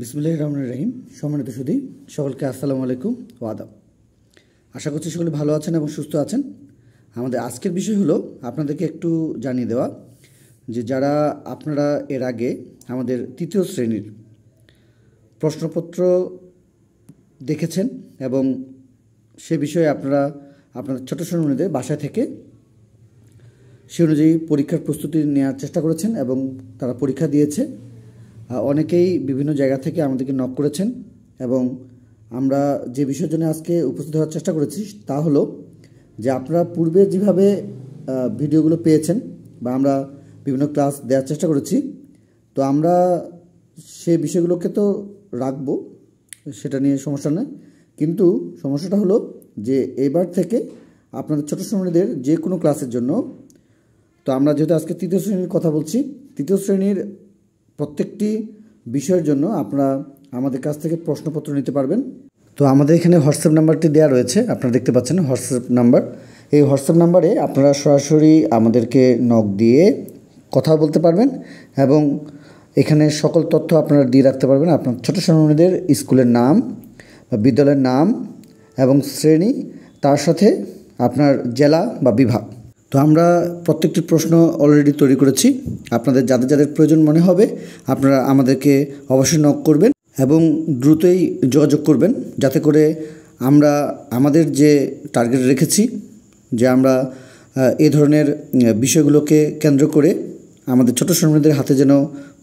বিসমিল্লাহির রহমানির রহিম। সম্মানিত সুধী সকলকে আসসালামু আলাইকুম ওয়া আদাব। আশা করছি সকলে ভালো আছেন এবং সুস্থ আছেন। আমাদের আজকের বিষয় হলো আপনাদেরকে একটু জানিয়ে দেওয়া যে যারা আপনারা এর আগে আমাদের তৃতীয় শ্রেণীর প্রশ্নপত্র দেখেছেন এবং সে বিষয়ে আপনারা আপনাদের ছোট শ্রেণীদের বাসায় থেকে সে অনুযায়ী পরীক্ষার প্রস্তুতি নেওয়ার চেষ্টা করেছেন এবং তারা পরীক্ষা দিয়েছে। অনেকেই বিভিন্ন জায়গা থেকে আমাদেরকে নক করেছেন এবং আমরা যে বিষয়ের জন্য আজকে উপস্থিত হওয়ার চেষ্টা করেছি তা হলো যে আপনারা পূর্বে যেভাবে ভিডিওগুলো পেয়েছেন বা আমরা বিভিন্ন ক্লাস দেওয়ার চেষ্টা করেছি, তো আমরা সেই বিষয়গুলোকে তো রাখবো, সেটা নিয়ে সমস্যা নেই, কিন্তু সমস্যাটা হলো যে এবার থেকে আপনাদের ছোট শ্রেণীদের যে কোনো ক্লাসের জন্য, তো আমরা যেহেতু আজকে তৃতীয় শ্রেণীর কথা বলছি, তৃতীয় শ্রেণীর প্রত্যেকটি বিষয়ের জন্য আপনারা আমাদের কাছ থেকে প্রশ্নপত্র নিতে পারবেন। তো আমাদের এখানে হোয়াটসঅ্যাপ নাম্বারটি দেওয়া রয়েছে, আপনারা দেখতে পাচ্ছেন হোয়াটসঅ্যাপ নাম্বার। এই হোয়াটসঅ্যাপ নাম্বারে আপনারা সরাসরি আমাদেরকে নক দিয়ে কথা বলতে পারবেন এবং এখানে সকল তথ্য আপনারা দিয়ে রাখতে পারবেন। আপনার ছোট শ্রেণীদের স্কুলের নাম বা বিদ্যালয়ের নাম এবং শ্রেণী, তার সাথে আপনার জেলা বা বিভাগ। তো আমরা প্রত্যেকটি প্রশ্ন অলরেডি তৈরি করেছি। আপনাদের যাদের যাদের প্রয়োজন মনে হবে আপনারা আমাদেরকে অবশ্যই নক করবেন এবং দ্রুতই যোগাযোগ করবেন, যাতে করে আমরা আমাদের যে টার্গেট রেখেছি যে আমরা এই ধরনের বিষয়গুলোকে কেন্দ্র করে আমাদের ছোট শ্রেণীদের হাতে যেন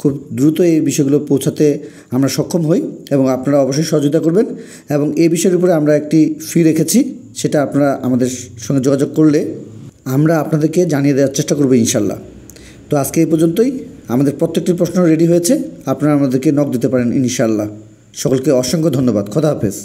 খুব দ্রুত এই বিষয়গুলো পৌঁছাতে আমরা সক্ষম হই এবং আপনারা অবশ্যই সহযোগিতা করবেন। এবং এই বিষয়ের উপরে আমরা একটি ফি রেখেছি, সেটা আপনারা আমাদের সঙ্গে যোগাযোগ করলে আমরা আপনাদেরকে জানিয়ে দেওয়ার চেষ্টা করব ইনশাল্লাহ। তো আজকে এই পর্যন্তই। আমাদের প্রত্যেকটি প্রশ্ন রেডি হয়েছে, আপনারা আমাদেরকে নক দিতে পারেন ইনশাল্লাহ। সকলকে অসংখ্য ধন্যবাদ। খোদা হাফেজ।